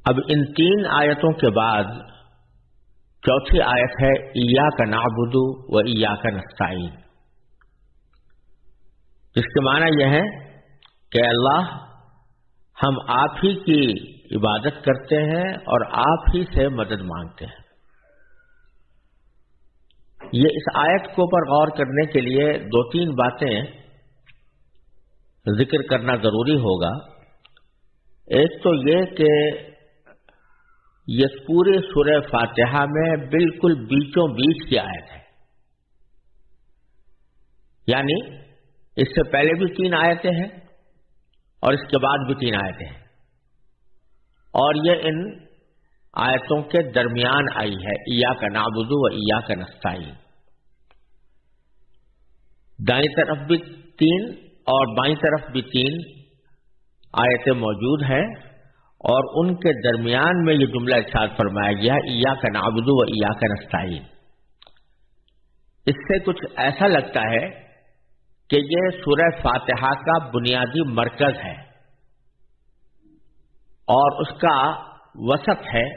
اب ان تین آیتوں کے بعد چوتھی آیت ہے ایاک نعبد و ایاک نستعین، جس کے معنی یہ ہے کہ اللہ ہم آپ ہی کی عبادت کرتے ہیں اور آپ ہی سے مدد مانگتے ہیں۔ یہ اس آیت کو پر غور کرنے کے لیے دو تین باتیں ذکر کرنا ضروری ہوگا۔ ایک تو یہ کہ یہ پورے سورہ فاتحہ میں بالکل بیچوں بیچ کی آیت ہے، یعنی اس سے پہلے بھی تین آیتیں ہیں اور اس کے بعد بھی تین آیتیں ہیں، اور یہ ان آیتوں کے درمیان آئی ہے، ایاک نعبد و ایاک نستعین۔ دائیں طرف بھی تین اور بائیں طرف بھی تین آیتیں موجود ہیں، اور ان کے درمیان میں یہ جملہ ارشاد فرمایا گیا ایاک نعبد و ایاک نستعین۔ اس سے کچھ ایسا لگتا ہے کہ یہ سورہ فاتحہ کا بنیادی مرکز ہے اور اس کا وسط ہے،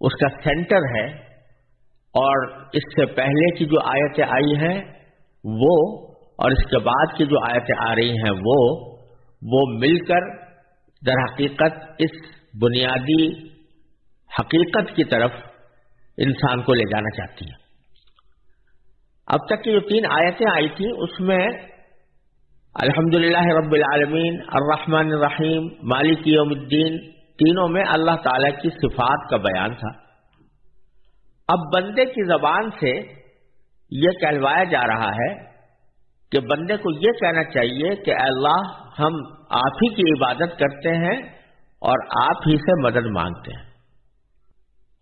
اس کا سینٹر ہے، اور اس سے پہلے کی جو آیتیں آئی ہیں وہ اور اس کے بعد کی جو آیتیں آ رہی ہیں وہ مل کر در حقیقت اس بنیادی حقیقت کی طرف انسان کو لے جانا چاہتی ہیں۔ اب تک کی جو تین آیتیں آئی تھیں اس میں الحمدللہ رب العالمین، الرحمن الرحیم، مالک یوم الدین، تینوں میں اللہ تعالی کی صفات کا بیان تھا۔ اب بندے کی زبان سے یہ کہلوایا جا رہا ہے کہ بندے کو یہ کہنا چاہیے کہ اے اللہ ہم آپ ہی کی عبادت کرتے ہیں اور آپ ہی سے مدد مانگتے ہیں۔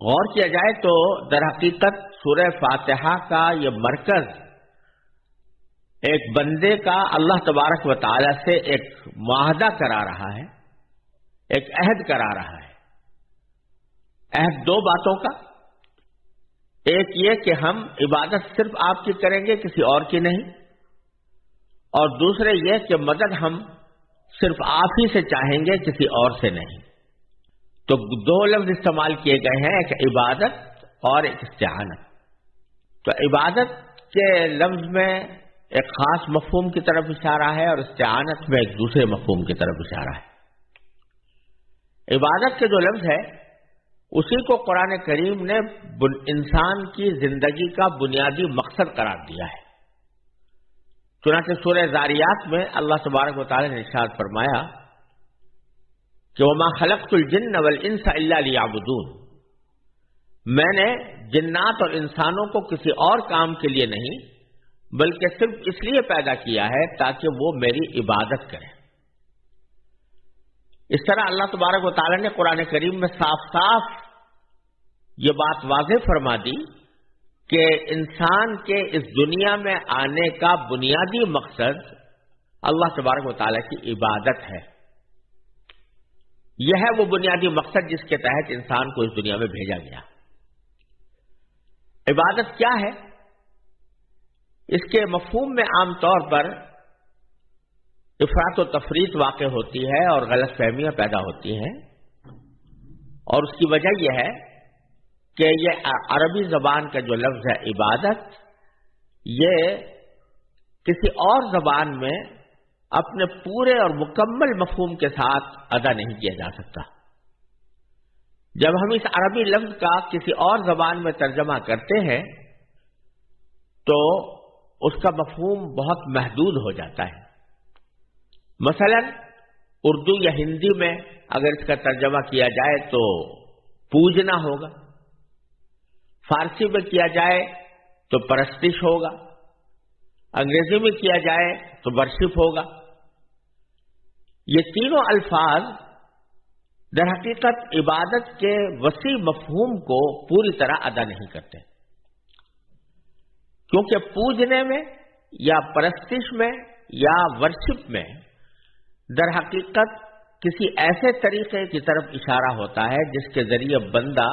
غور کیا جائے تو در حقیقت سورہ فاتحہ کا یہ مرکز ایک بندے کا اللہ تبارک و تعالی سے ایک معاہدہ کرا رہا ہے، ایک عہد کرا رہا ہے۔ عہد دو باتوں کا، ایک یہ کہ ہم عبادت صرف آپ کی کریں گے، کسی اور کی نہیں، اور دوسرے یہ کہ مدد ہم صرف آپ ہی سے چاہیں گے، کسی اور سے نہیں۔ تو دو لفظ استعمال کیے گئے ہیں، ایک عبادت اور ایک استعانت۔ تو عبادت کے لفظ میں ایک خاص مفہوم کی طرف اشارہ ہے اور استعانت میں ایک دوسرے مفہوم کی طرف اشارہ ہے۔ عبادت کے جو لفظ ہے اسی کو قرآن کریم نے انسان کی زندگی کا بنیادی مقصد قرار دیا ہے۔ چنانچہ سورہ ذاریات میں اللہ تبارک و تعالی نے ارشاد فرمایا کہ وَمَا خَلَقْتُ الْجِنَّ وَالْإِنسَ إِلَّا لِيَعْبُدُونَ، میں نے جنات اور انسانوں کو کسی اور کام کے لیے نہیں بلکہ صرف اس لیے پیدا کیا ہے تاکہ وہ میری عبادت کریں۔ اس طرح اللہ تبارک و تعالی نے قرآن کریم میں صاف صاف یہ بات واضح فرما دی کہ انسان کے اس دنیا میں آنے کا بنیادی مقصد اللہ تبارک و تعالی کی عبادت ہے۔ یہ ہے وہ بنیادی مقصد جس کے تحت انسان کو اس دنیا میں بھیجا گیا۔ عبادت کیا ہے؟ اس کے مفہوم میں عام طور پر افراط و تفریط واقع ہوتی ہے اور غلط فہمیاں پیدا ہوتی ہیں، اور اس کی وجہ یہ ہے کہ یہ عربی زبان کا جو لفظ ہے عبادت، یہ کسی اور زبان میں اپنے پورے اور مکمل مفہوم کے ساتھ ادا نہیں کیا جا سکتا۔ جب ہم اس عربی لفظ کا کسی اور زبان میں ترجمہ کرتے ہیں تو اس کا مفہوم بہت محدود ہو جاتا ہے۔ مثلا اردو یا ہندی میں اگر اس کا ترجمہ کیا جائے تو پوجنا ہوگا، فارسی میں کیا جائے تو پرستش ہوگا، انگریزی میں کیا جائے تو ورشپ ہوگا۔ یہ تینوں الفاظ در حقیقت عبادت کے وسیع مفہوم کو پوری طرح ادا نہیں کرتے، کیونکہ پوجنے میں یا پرستش میں یا ورشپ میں در حقیقت کسی ایسے طریقے کی طرف اشارہ ہوتا ہے جس کے ذریعے بندہ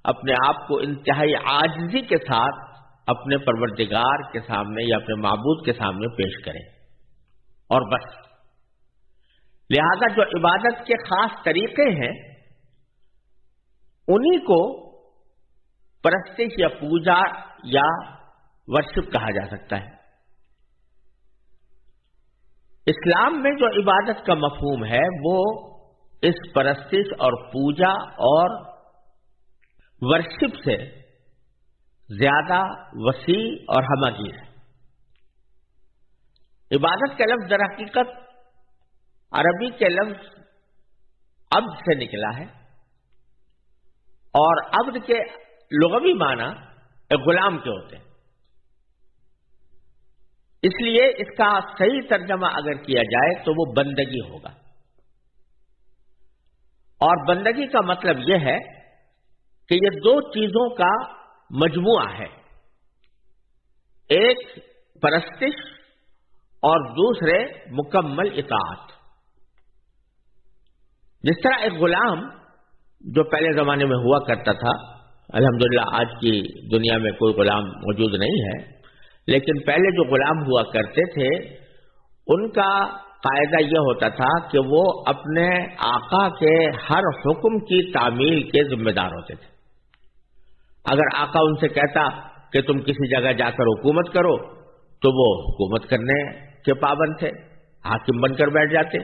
اپنے آپ کو انتہائی عاجزی کے ساتھ اپنے پروردگار کے سامنے یا اپنے معبود کے سامنے پیش کرے، اور بس۔ لہذا جو عبادت کے خاص طریقے ہیں انہی کو پرستش یا پوجا یا ورشپ کہا جا سکتا ہے۔ اسلام میں جو عبادت کا مفہوم ہے وہ اس پرستش اور پوجا اور ورشپ سے زیادہ وسیع اور ہمہ گیر ہے۔ عبادت کا لفظ در حقیقت عربی کے لفظ عبد سے نکلا ہے، اور عبد کے لغوی معنی ایک غلام کے ہوتے ہیں، اس لیے اس کا صحیح ترجمہ اگر کیا جائے تو وہ بندگی ہوگا، اور بندگی کا مطلب یہ ہے کہ یہ دو چیزوں کا مجموعہ ہے، ایک پرستش اور دوسرے مکمل اطاعت۔ جس طرح ایک غلام جو پہلے زمانے میں ہوا کرتا تھا، الحمدللہ آج کی دنیا میں کوئی غلام موجود نہیں ہے، لیکن پہلے جو غلام ہوا کرتے تھے ان کا قاعدہ یہ ہوتا تھا کہ وہ اپنے آقا کے ہر حکم کی تعمیل کے ذمہ دار ہوتے تھے۔ اگر آقا ان سے کہتا کہ تم کسی جگہ جا کر حکومت کرو تو وہ حکومت کرنے کے پابند تھے، حاکم بن کر بیٹھ جاتے۔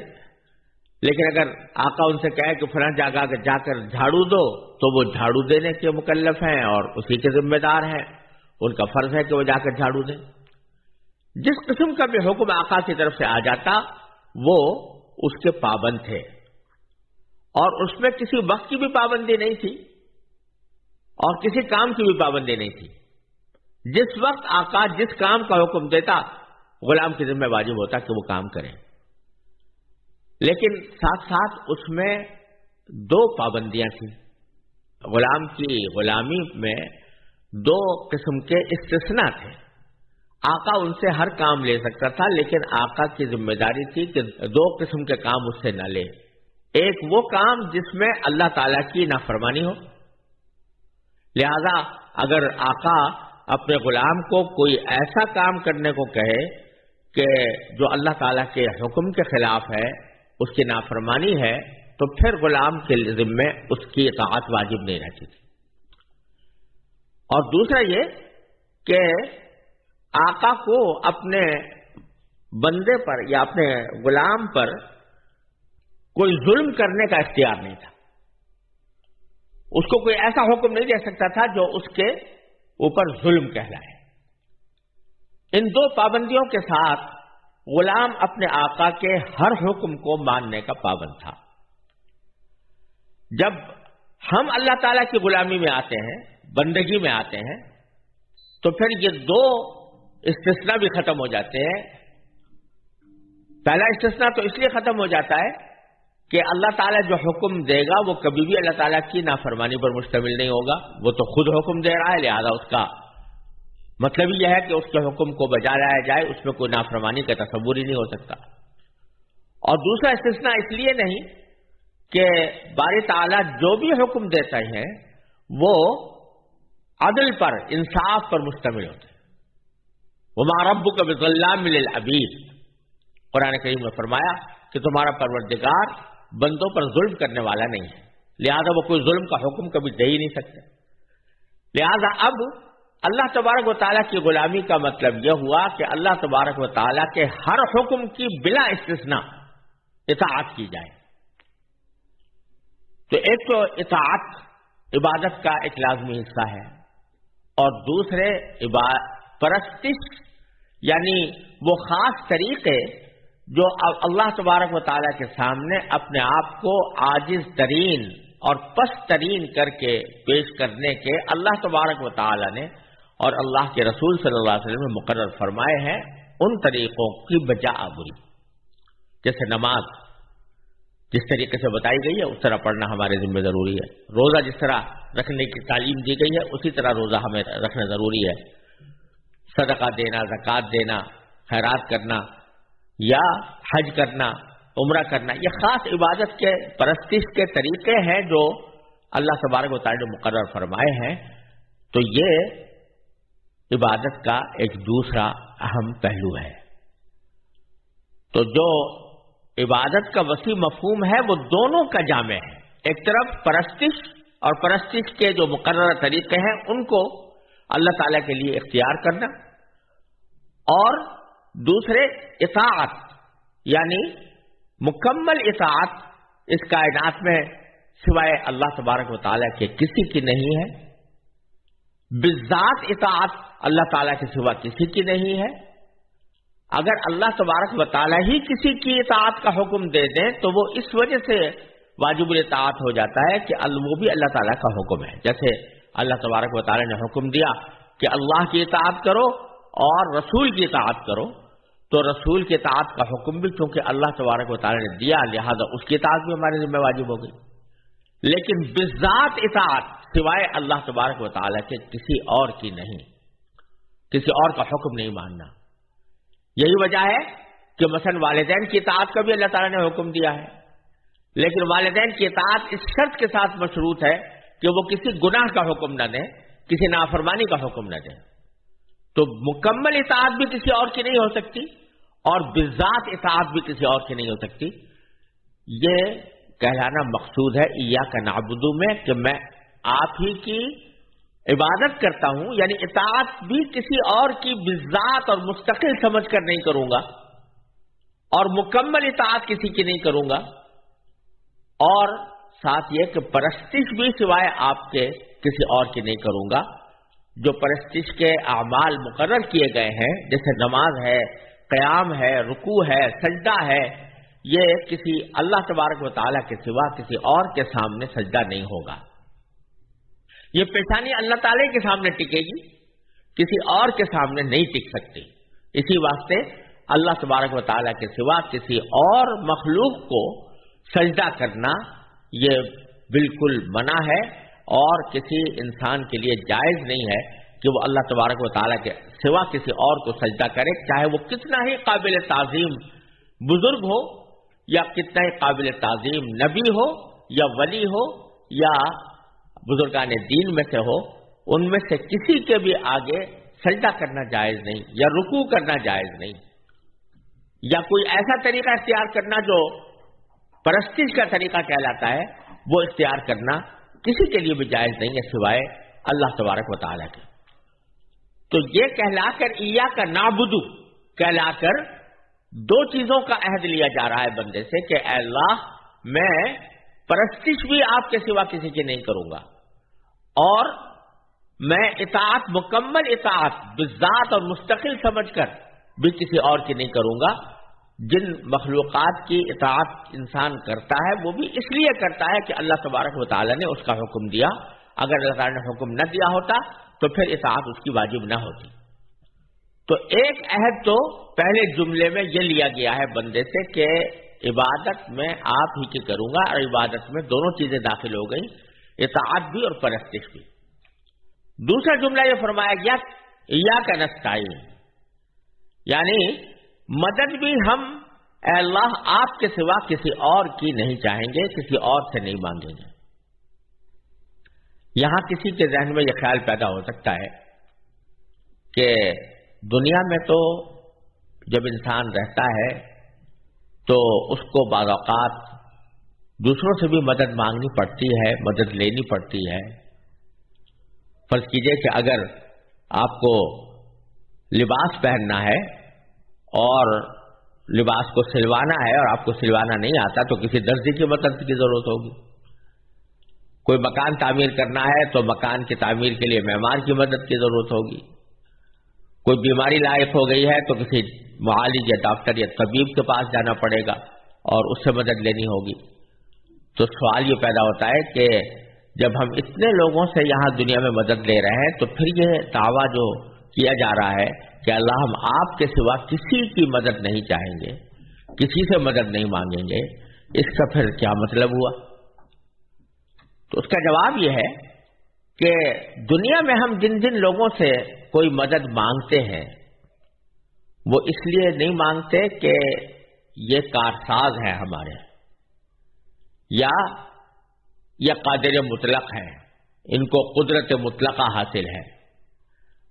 لیکن اگر آقا ان سے کہے کہ فلاں جگہ جا کر جھاڑو دو تو وہ جھاڑو دینے کے مکلف ہیں اور اسی کے ذمہ دار ہیں، ان کا فرض ہے کہ وہ جا کر جھاڑو دیں۔ جس قسم کا بھی حکم آقا کی طرف سے آ جاتا وہ اس کے پابند تھے، اور اس میں کسی وقت کی بھی پابندی نہیں تھی اور کسی کام کی بھی پابندی نہیں تھی۔ جس وقت آقا جس کام کا حکم دیتا غلام کی ذمہ واجب ہوتا کہ وہ کام کریں، لیکن ساتھ ساتھ اس میں دو پابندیاں تھیں۔ غلام کی غلامی میں دو قسم کے استثناء تھے۔ آقا ان سے ہر کام لے سکتا تھا، لیکن آقا کی ذمہ داری تھی کہ دو قسم کے کام اس سے نہ لے۔ ایک وہ کام جس میں اللہ تعالیٰ کی نافرمانی ہو، لہذا اگر آقا اپنے غلام کو کوئی ایسا کام کرنے کو کہے کہ جو اللہ تعالیٰ کے حکم کے خلاف ہے، اس کی نافرمانی ہے، تو پھر غلام کے ذمے اس کی اطاعت واجب نہیں رہتی تھی۔ اور دوسرا یہ کہ آقا کو اپنے بندے پر یا اپنے غلام پر کوئی ظلم کرنے کا اختیار نہیں تھا، اس کو کوئی ایسا حکم نہیں دے سکتا تھا جو اس کے اوپر ظلم کہلائے۔ ان دو پابندیوں کے ساتھ غلام اپنے آقا کے ہر حکم کو ماننے کا پابند تھا۔ جب ہم اللہ تعالیٰ کی غلامی میں آتے ہیں، بندگی میں آتے ہیں، تو پھر یہ دو استثناء بھی ختم ہو جاتے ہیں۔ پہلا استثناء تو اس لیے ختم ہو جاتا ہے کہ اللہ تعالیٰ جو حکم دے گا وہ کبھی بھی اللہ تعالیٰ کی نافرمانی پر مشتمل نہیں ہوگا، وہ تو خود حکم دے رہا ہے، لہذا اس کا مطلب یہ ہے کہ اس کے حکم کو بجا لایا جائے، اس میں کوئی نافرمانی کا تصور ہی نہیں ہو سکتا۔ اور دوسرا استثناء اس لیے نہیں کہ باری تعالیٰ جو بھی حکم دیتا ہے وہ عدل پر، انصاف پر مشتمل ہوتا ہے۔ وَمَا رَبُّكَ بِظَلَّامٍ لِّلْعَبِيدِ، قرآن کریم نے فرمایا کہ تمہارا پروردگار بندوں پر ظلم کرنے والا نہیں ہے، لہذا وہ کوئی ظلم کا حکم کبھی دے ہی نہیں سکتے۔ لہذا اب اللہ تبارک و تعالیٰ کی غلامی کا مطلب یہ ہوا کہ اللہ تبارک و تعالیٰ کے ہر حکم کی بلا استثناء اطاعت کی جائے۔ تو ایک تو اطاعت عبادت کا ایک لازمی حصہ ہے، اور دوسرے پرستش یعنی وہ خاص طریقے جو اللہ تبارک و تعالیٰ کے سامنے اپنے آپ کو عاجز ترین اور پست ترین کر کے پیش کرنے کے اللہ تبارک و تعالیٰ نے اور اللہ کے رسول صلی اللہ علیہ وسلم نے مقرر فرمائے ہیں، ان طریقوں کی بجا آوری۔ جیسے نماز جس طریقے سے بتائی گئی ہے اس طرح پڑھنا ہمارے ذمہ ضروری ہے، روزہ جس طرح رکھنے کی تعلیم دی گئی ہے اسی طرح روزہ ہمیں رکھنا ضروری ہے، صدقہ دینا، زکوٰۃ دینا، خیرات کرنا یا حج کرنا، عمرہ کرنا، یہ خاص عبادت کے پرستش کے طریقے ہیں جو اللہ تبارک و تعالیٰ نے مقرر فرمائے ہیں۔ تو یہ عبادت کا ایک دوسرا اہم پہلو ہے۔ تو جو عبادت کا وسیع مفہوم ہے وہ دونوں کا جامع ہے، ایک طرف پرستش اور پرستش کے جو مقررہ طریقے ہیں ان کو اللہ تعالیٰ کے لیے اختیار کرنا، اور دوسرے اطاعت، یعنی مکمل اطاعت اس کائنات میں سوائے اللہ تبارک و تعالیٰ کے کسی کی نہیں ہے، بالذات اطاعت اللہ تعالیٰ کے سوا کسی کی نہیں ہے۔ اگر اللہ تبارک و تعالیٰ ہی کسی کی اطاعت کا حکم دے دیں تو وہ اس وجہ سے واجب الاطاعت ہو جاتا ہے کہ وہ بھی اللہ تعالیٰ کا حکم ہے۔ جیسے اللہ تبارک و تعالیٰ نے حکم دیا کہ اللہ کی اطاعت کرو اور رسول کی اطاعت کرو، تو رسول کی اطاعت کا حکم بھی چونکہ اللہ تبارک و تعالیٰ نے دیا، لہذا اس کی اطاعت بھی ہمارے ذمہ واجب ہو گئی۔ لیکن بالذات اطاعت سوائے اللہ تبارک و تعالیٰ کے کسی اور کی نہیں، کسی اور کا حکم نہیں ماننا۔ یہی وجہ ہے کہ مثلا والدین کی اطاعت کا بھی اللہ تعالیٰ نے حکم دیا ہے، لیکن والدین کی اطاعت اس شرط کے ساتھ مشروط ہے کہ وہ کسی گناہ کا حکم نہ دیں، کسی نافرمانی کا حکم نہ دیں۔ تو مکمل اطاعت بھی کسی اور کی نہیں ہو سکتی اور بالذات اطاعت بھی کسی اور کی نہیں ہو سکتی۔ یہ کہلانا مقصود ہے ایاک نعبد میں کہ میں آپ ہی کی عبادت کرتا ہوں، یعنی اطاعت بھی کسی اور کی بالذات اور مستقل سمجھ کر نہیں کروں گا، اور مکمل اطاعت کسی کی نہیں کروں گا، اور ساتھ یہ کہ پرستش بھی سوائے آپ کے کسی اور کی نہیں کروں گا۔ جو پرستش کے اعمال مقرر کیے گئے ہیں جیسے نماز ہے، قیام ہے، رکوع ہے، سجدہ ہے، یہ کسی اللہ تبارک و تعالیٰ کے سوا کسی اور کے سامنے سجدہ نہیں ہوگا۔ یہ پیشانی اللہ تعالیٰ کے سامنے ٹکے گی، کسی اور کے سامنے نہیں ٹک سکتی۔ اسی واسطے اللہ تبارک و تعالیٰ کے سوا کسی اور مخلوق کو سجدہ کرنا یہ بالکل منع ہے، اور کسی انسان کے لیے جائز نہیں ہے کہ وہ اللہ تبارک و تعالیٰ کے سوا کسی اور کو سجدہ کرے، چاہے وہ کتنا ہی قابل تعظیم بزرگ ہو یا کتنا ہی قابل تعظیم نبی ہو یا ولی ہو یا بزرگان دین میں سے ہو، ان میں سے کسی کے بھی آگے سجدہ کرنا جائز نہیں یا رکوع کرنا جائز نہیں، یا کوئی ایسا طریقہ اختیار کرنا جو پرستش کا طریقہ کہلاتا ہے وہ اختیار کرنا کسی کے لیے بھی جائز نہیں ہے سوائے اللہ تبارک و تعالیٰ کے۔ تو یہ کہلا کر ایاک نعبد کہلا کر دو چیزوں کا عہد لیا جا رہا ہے بندے سے کہ اے اللہ میں پرستش بھی آپ کے سوا کسی کی نہیں کروں گا، اور میں اطاعت مکمل اطاعت بالذات اور مستقل سمجھ کر بھی کسی اور کی نہیں کروں گا۔ جن مخلوقات کی اطاعت انسان کرتا ہے وہ بھی اس لیے کرتا ہے کہ اللہ تبارک و تعالیٰ نے اس کا حکم دیا، اگر اللہ تعالیٰ نے حکم نہ دیا ہوتا تو پھر اطاعت اس کی واجب نہ ہوتی۔ تو ایک عہد تو پہلے جملے میں یہ لیا گیا ہے بندے سے کہ عبادت میں آپ ہی کی کروں گا، اور عبادت میں دونوں چیزیں داخل ہو گئی، اطاعت بھی اور پرستش بھی۔ دوسرا جملہ یہ فرمایا گیا ایاک نستعین، یعنی مدد بھی ہم اے اللہ آپ کے سوا کسی اور کی نہیں چاہیں گے، کسی اور سے نہیں مانگیں گے۔ یہاں کسی کے ذہن میں یہ خیال پیدا ہو سکتا ہے کہ دنیا میں تو جب انسان رہتا ہے تو اس کو بعض اوقات دوسروں سے بھی مدد مانگنی پڑتی ہے، مدد لینی پڑتی ہے۔ فرض کیجئے کہ اگر آپ کو لباس پہننا ہے اور لباس کو سلوانا ہے اور آپ کو سلوانا نہیں آتا تو کسی درزی کی مدد کی ضرورت ہوگی۔ کوئی مکان تعمیر کرنا ہے تو مکان کی تعمیر کے لیے معمار کی مدد کی ضرورت ہوگی۔ کوئی بیماری لاحق ہو گئی ہے تو کسی معالج یا ڈاکٹر یا طبیب کے پاس جانا پڑے گا اور اس سے مدد لینی ہوگی۔ تو سوال یہ پیدا ہوتا ہے کہ جب ہم اتنے لوگوں سے یہاں دنیا میں مدد لے رہے ہیں تو پھر یہ دعویٰ جو کیا جا رہا ہے کہ اللہ ہم آپ کے سوا کسی کی مدد نہیں چاہیں گے، کسی سے مدد نہیں مانگیں گے، اس کا پھر کیا مطلب ہوا؟ تو اس کا جواب یہ ہے کہ دنیا میں ہم جن جن لوگوں سے کوئی مدد مانگتے ہیں وہ اس لیے نہیں مانگتے کہ یہ کارساز ہے ہمارے، یا یہ قادر مطلق ہے، ان کو قدرت مطلقہ حاصل ہے،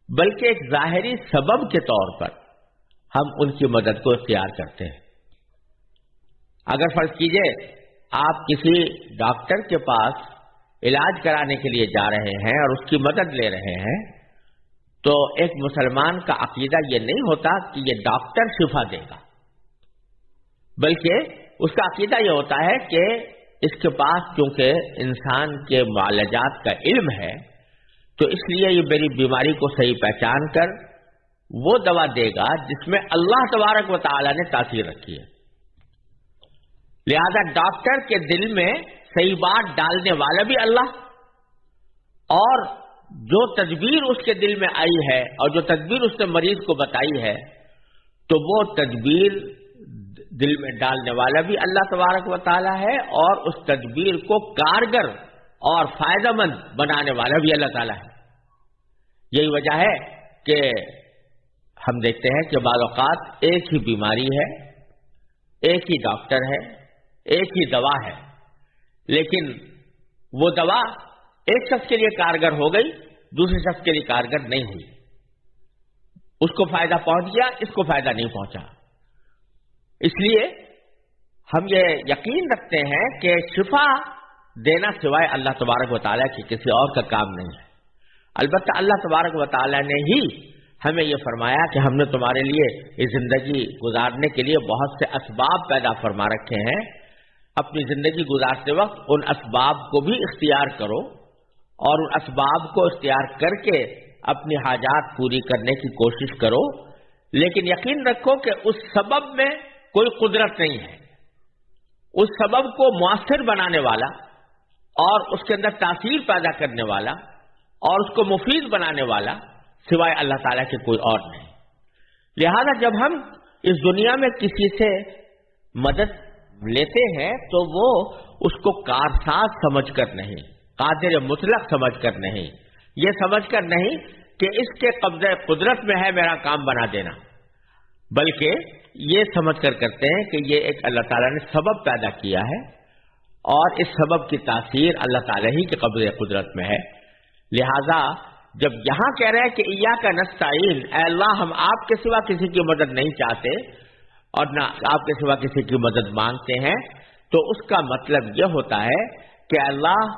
بلکہ ایک ظاہری سبب کے طور پر ہم ان کی مدد کو اختیار کرتے ہیں۔ اگر فرض کیجئے آپ کسی ڈاکٹر کے پاس علاج کرانے کے لیے جا رہے ہیں اور اس کی مدد لے رہے ہیں، تو ایک مسلمان کا عقیدہ یہ نہیں ہوتا کہ یہ ڈاکٹر شفا دے گا، بلکہ اس کا عقیدہ یہ ہوتا ہے کہ اس کے پاس چونکہ انسان کے معالجات کا علم ہے، تو اس لیے یہ میری بیماری کو صحیح پہچان کر وہ دوا دے گا جس میں اللہ تبارک و تعالی نے تاثیر رکھی ہے۔ لہذا ڈاکٹر کے دل میں صحیح بات ڈالنے والا بھی اللہ، اور جو تدبیر اس کے دل میں آئی ہے اور جو تدبیر اس نے مریض کو بتائی ہے، تو وہ تدبیر دل میں ڈالنے والا بھی اللہ تبارک و تعالی ہے، اور اس تدبیر کو کارگر اور فائدہ مند بنانے والا بھی اللہ تعالی ہے۔ یہی وجہ ہے کہ ہم دیکھتے ہیں کہ بعض اوقات ایک ہی بیماری ہے، ایک ہی ڈاکٹر ہے، ایک ہی دوا ہے، لیکن وہ دوا ایک شخص کے لیے کارگر ہو گئی، دوسرے شخص کے لیے کارگر نہیں ہوئی، اس کو فائدہ پہنچ گیا، اس کو فائدہ نہیں پہنچا۔ اس لیے ہم یہ یقین رکھتے ہیں کہ شفا دینا سوائے اللہ تبارک و تعالیٰ کی کسی اور کا کام نہیں ہے۔ البتہ اللہ تبارک و تعالیٰ نے ہی ہمیں یہ فرمایا کہ ہم نے تمہارے لیے یہ زندگی گزارنے کے لیے بہت سے اسباب پیدا فرما رکھے ہیں، اپنی زندگی گزارتے وقت ان اسباب کو بھی اختیار کرو، اور ان اسباب کو اختیار کر کے اپنی حاجات پوری کرنے کی کوشش کرو، لیکن یقین رکھو کہ اس سبب میں کوئی قدرت نہیں ہے۔ اس سبب کو مؤثر بنانے والا اور اس کے اندر تاثیر پیدا کرنے والا اور اس کو مفید بنانے والا سوائے اللہ تعالیٰ کے کوئی اور نہیں۔ لہذا جب ہم اس دنیا میں کسی سے مدد لیتے ہیں تو وہ اس کو کارساز سمجھ کر نہیں، قادر مطلق سمجھ کر نہیں، یہ سمجھ کر نہیں کہ اس کے قبضہ قدرت میں ہے میرا کام بنا دینا، بلکہ یہ سمجھ کر کرتے ہیں کہ یہ ایک اللہ تعالیٰ نے سبب پیدا کیا ہے اور اس سبب کی تاثیر اللہ تعالیٰ ہی کے قبضہ قدرت میں ہے۔ لہذا جب یہاں کہہ رہے ہیں کہ ایاک نستعین، اے اللہ ہم آپ کے سوا کسی کی مدد نہیں چاہتے اور نہ آپ کے سوا کسی کی مدد مانگتے ہیں، تو اس کا مطلب یہ ہوتا ہے کہ اللہ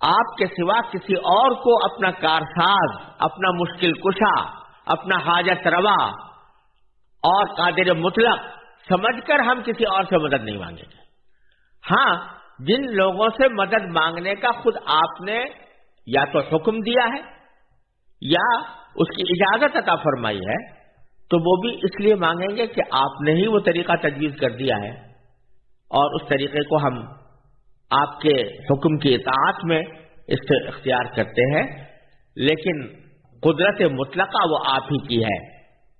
آپ کے سوا کسی اور کو اپنا کارساز، اپنا مشکل کشا، اپنا حاجت روا اور قادر مطلق سمجھ کر ہم کسی اور سے مدد نہیں مانگیں گے۔ ہاں، جن لوگوں سے مدد مانگنے کا خود آپ نے یا تو حکم دیا ہے یا اس کی اجازت عطا فرمائی ہے، تو وہ بھی اس لیے مانگیں گے کہ آپ نے ہی وہ طریقہ تجویز کر دیا ہے، اور اس طریقے کو ہم آپ کے حکم کی اطاعت میں اختیار کرتے ہیں، لیکن قدرت مطلقہ وہ آپ ہی کی ہے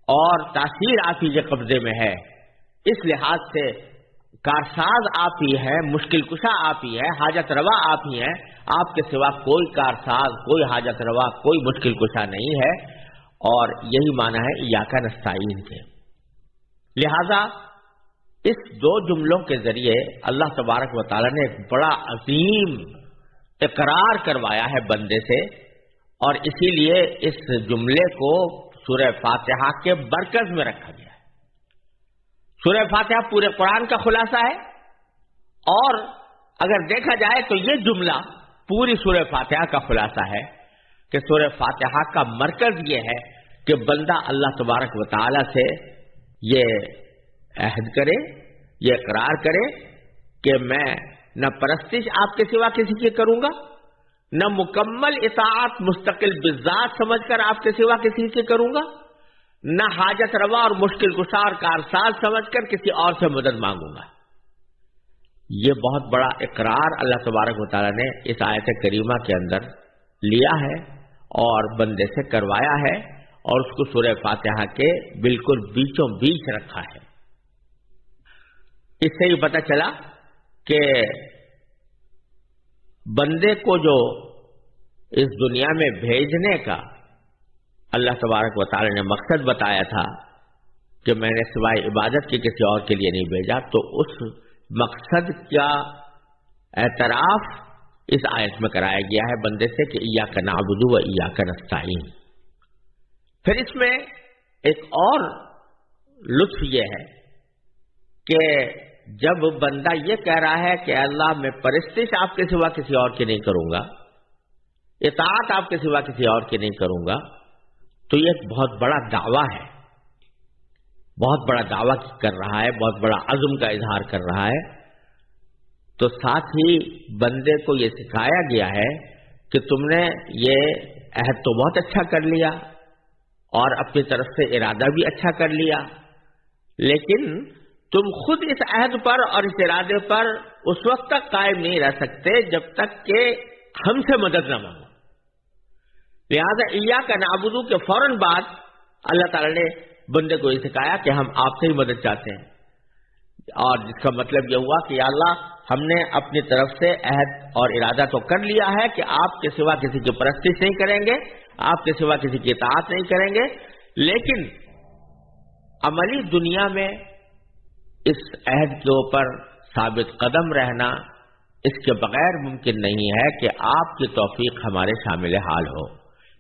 اور تاثیر آپ ہی کے قبضے میں ہے۔ اس لحاظ سے کارساز آپ ہی ہے، مشکل کشا آپ ہی ہے، حاجت روا آپ ہی ہیں، آپ کے سوا کوئی کارساز، کوئی حاجت روا، کوئی مشکل کشا نہیں ہے، اور یہی معنی ہے ایاک نستعین کے۔ لہذا اس دو جملوں کے ذریعے اللہ تبارک و تعالی نے ایک بڑا عظیم اقرار کروایا ہے بندے سے، اور اسی لیے اس جملے کو سورہ فاتحہ کے مرکز میں رکھا گیا ہے۔ سورہ فاتحہ پورے قرآن کا خلاصہ ہے، اور اگر دیکھا جائے تو یہ جملہ پوری سورہ فاتحہ کا خلاصہ ہے کہ سورہ فاتحہ کا مرکز یہ ہے کہ بندہ اللہ تبارک و تعالی سے یہ عہد کرے، یہ اقرار کرے کہ میں نہ پرستش آپ کے سوا کسی کی کروں گا، نہ مکمل اطاعت مستقل بذات سمجھ کر آپ کے سوا کسی کی کروں گا، نہ حاجت روا اور مشکل کشا اور کارساز سمجھ کر کسی اور سے مدد مانگوں گا۔ یہ بہت بڑا اقرار اللہ تبارک و تعالیٰ نے اس آیت کریمہ کے اندر لیا ہے اور بندے سے کروایا ہے، اور اس کو سورہ فاتحہ کے بالکل بیچوں بیچ رکھا ہے۔ اس سے یہ پتہ چلا کہ بندے کو جو اس دنیا میں بھیجنے کا اللہ تبارک و تعالی نے مقصد بتایا تھا کہ میں نے سوائے عبادت کے کسی اور کے لیے نہیں بھیجا، تو اس مقصد کا اعتراف اس آیت میں کرایا گیا ہے بندے سے کہ ایاک نعبد و ایاک نستعین۔ پھر اس میں ایک اور لطف یہ ہے کہ جب بندہ یہ کہہ رہا ہے کہ اللہ میں پرستش آپ کے سوا کسی اور کی نہیں کروں گا، اطاعت آپ کے سوا کسی اور کی نہیں کروں گا، تو یہ ایک بہت بڑا دعویٰ ہے، بہت بڑا دعویٰ کر رہا ہے، بہت بڑا عزم کا اظہار کر رہا ہے۔ تو ساتھ ہی بندے کو یہ سکھایا گیا ہے کہ تم نے یہ عہد تو بہت اچھا کر لیا اور اپنی طرف سے ارادہ بھی اچھا کر لیا، لیکن تم خود اس عہد پر اور اس ارادے پر اس وقت تک قائم نہیں رہ سکتے جب تک کہ ہم سے مدد نہ مانگو۔ لہذا ایاک نعبد کے فوراً بعد اللہ تعالی نے بندے کو یہ سکھایا کہ ہم آپ سے ہی مدد چاہتے ہیں، اور جس کا مطلب یہ ہوا کہ یا اللہ ہم نے اپنی طرف سے عہد اور ارادہ تو کر لیا ہے کہ آپ کے سوا کسی کی پرستش نہیں کریں گے، آپ کے سوا کسی کی اطاعت نہیں کریں گے، لیکن عملی دنیا میں اس عہد کے اوپر ثابت قدم رہنا اس کے بغیر ممکن نہیں ہے کہ آپ کی توفیق ہمارے شامل حال ہو۔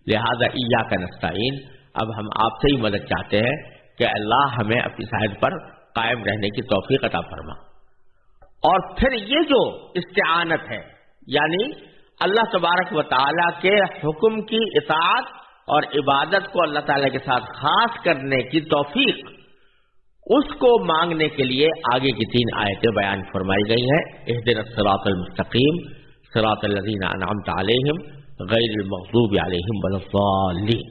لہذا ایاک نستعین، اب ہم آپ سے ہی مدد چاہتے ہیں کہ اللہ ہمیں اپنی عہد پر قائم رہنے کی توفیق عطا فرما۔ اور پھر یہ جو استعانت ہے، یعنی اللہ تبارک و تعالی کے حکم کی اطاعت اور عبادت کو اللہ تعالی کے ساتھ خاص کرنے کی توفیق، اس کو مانگنے کے لیے آگے کی 3 آیتیں بیان فرمائی گئی ہیں۔ اہدنا الصراط المستقیم صراط الذین انعمت علیہم غیر المغضوب علیہم ولا الضالین۔